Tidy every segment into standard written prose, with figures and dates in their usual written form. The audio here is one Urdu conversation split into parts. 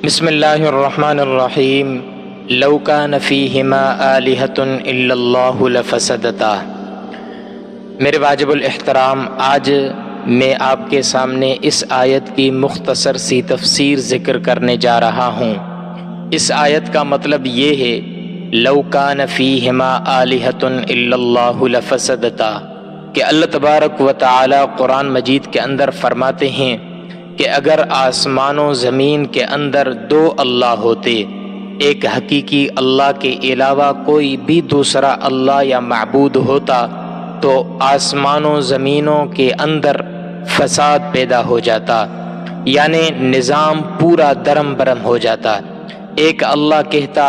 بسم اللہ الرحمن الرحیم لو کان فیہما آلہۃ الا اللہ لفسدتا۔ میرے واجب الاحترام، آج میں آپ کے سامنے اس آیت کی مختصر سی تفسیر ذکر کرنے جا رہا ہوں۔ اس آیت کا مطلب یہ ہے لو کان فیہما آلہۃ الا اللہ لفسدتا، کہ اللہ تبارک و تعالی قرآن مجید کے اندر فرماتے ہیں کہ اگر آسمان و زمین کے اندر دو اللہ ہوتے، ایک حقیقی اللہ کے علاوہ کوئی بھی دوسرا اللہ یا معبود ہوتا تو آسمان و زمینوں کے اندر فساد پیدا ہو جاتا، یعنی نظام پورا درم برم ہو جاتا۔ ایک اللہ کہتا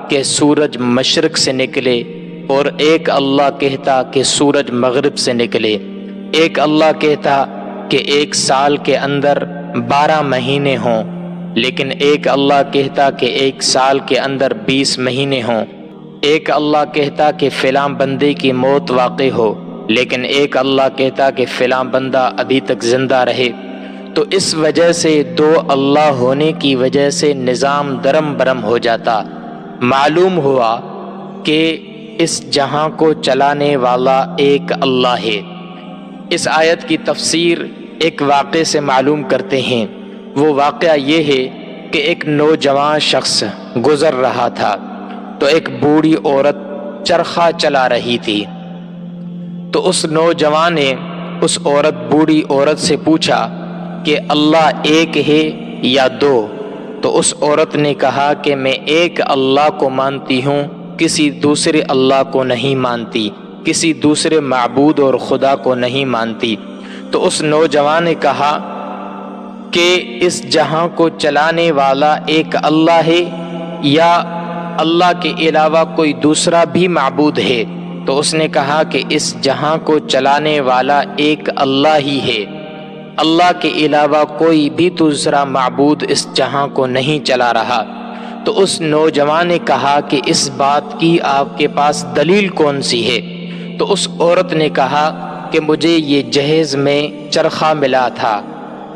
کہ سورج مشرق سے نکلے اور ایک اللہ کہتا کہ سورج مغرب سے نکلے، ایک اللہ کہتا کہ ایک سال کے اندر 12 مہینے ہوں، لیکن ایک اللہ کہتا کہ ایک سال کے اندر 20 مہینے ہوں، ایک اللہ کہتا کہ فلاں بندے کی موت واقع ہو، لیکن ایک اللہ کہتا کہ فلاں بندہ ابھی تک زندہ رہے۔ تو اس وجہ سے دو اللہ ہونے کی وجہ سے نظام درم برم ہو جاتا۔ معلوم ہوا کہ اس جہاں کو چلانے والا ایک اللہ ہے۔ اس آیت کی تفسیر ایک واقعے سے معلوم کرتے ہیں۔ وہ واقعہ یہ ہے کہ ایک نوجوان شخص گزر رہا تھا تو ایک بوڑھی عورت چرخہ چلا رہی تھی۔ تو اس نوجوان نے اس بوڑھی عورت سے پوچھا کہ اللہ ایک ہے یا دو؟ تو اس عورت نے کہا کہ میں ایک اللہ کو مانتی ہوں، کسی دوسرے اللہ کو نہیں مانتی، کسی دوسرے معبود اور خدا کو نہیں مانتی۔ تو اس نوجوان نے کہا کہ اس جہاں کو چلانے والا ایک اللہ ہے یا اللہ کے علاوہ کوئی دوسرا بھی معبود ہے؟ تو اس نے کہا کہ اس جہاں کو چلانے والا ایک اللہ ہی ہے، اللہ کے علاوہ کوئی بھی دوسرا معبود اس جہاں کو نہیں چلا رہا۔ تو اس نوجوان نے کہا کہ اس بات کی آپ کے پاس دلیل کون سی ہے؟ تو اس عورت نے کہا کہ مجھے یہ جہیز میں چرخہ ملا تھا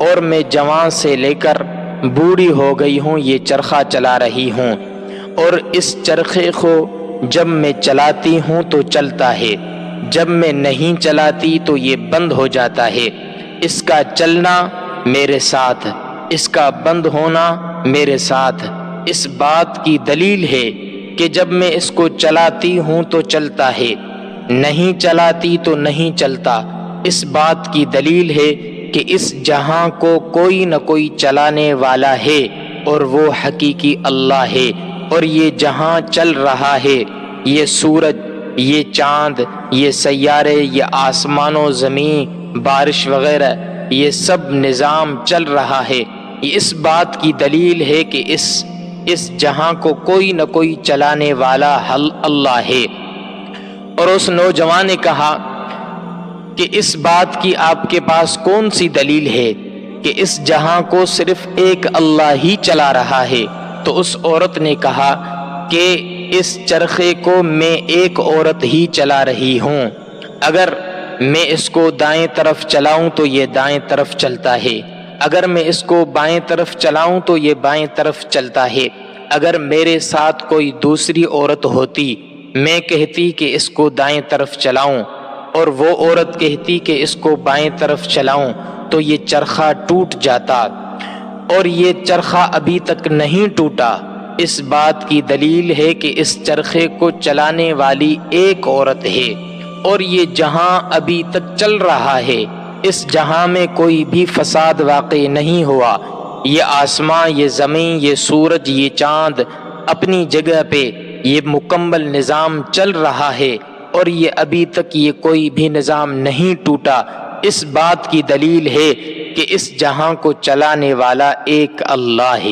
اور میں جوان سے لے کر بوڑھی ہو گئی ہوں یہ چرخہ چلا رہی ہوں، اور اس چرخے کو جب میں چلاتی ہوں تو چلتا ہے، جب میں نہیں چلاتی تو یہ بند ہو جاتا ہے۔ اس کا چلنا میرے ساتھ، اس کا بند ہونا میرے ساتھ۔ اس بات کی دلیل ہے کہ جب میں اس کو چلاتی ہوں تو چلتا ہے، نہیں چلاتی تو نہیں چلتا۔ اس بات کی دلیل ہے کہ اس جہاں کو کوئی نہ کوئی چلانے والا ہے اور وہ حقیقی اللہ ہے، اور یہ جہاں چل رہا ہے، یہ سورج، یہ چاند، یہ سیارے، یہ آسمان و زمین، بارش وغیرہ، یہ سب نظام چل رہا ہے۔ یہ اس بات کی دلیل ہے کہ اس جہاں کو کوئی نہ کوئی چلانے والا اللہ ہے۔ اور اس نوجوان نے کہا کہ اس بات کی آپ کے پاس کون سی دلیل ہے کہ اس جہاں کو صرف ایک اللہ ہی چلا رہا ہے؟ تو اس عورت نے کہا کہ اس چرخے کو میں ایک عورت ہی چلا رہی ہوں، اگر میں اس کو دائیں طرف چلاؤں تو یہ دائیں طرف چلتا ہے، اگر میں اس کو بائیں طرف چلاؤں تو یہ بائیں طرف چلتا ہے۔ اگر میرے ساتھ کوئی دوسری عورت ہوتی، میں کہتی کہ اس کو دائیں طرف چلاؤں اور وہ عورت کہتی کہ اس کو بائیں طرف چلاؤں، تو یہ چرخہ ٹوٹ جاتا، اور یہ چرخہ ابھی تک نہیں ٹوٹا۔ اس بات کی دلیل ہے کہ اس چرخے کو چلانے والی ایک عورت ہے، اور یہ جہاں ابھی تک چل رہا ہے، اس جہاں میں کوئی بھی فساد واقع نہیں ہوا۔ یہ آسمان، یہ زمین، یہ سورج، یہ چاند اپنی جگہ پہ یہ مکمل نظام چل رہا ہے، اور یہ ابھی تک یہ کوئی بھی نظام نہیں ٹوٹا۔ اس بات کی دلیل ہے کہ اس جہاں کو چلانے والا ایک اللہ ہے۔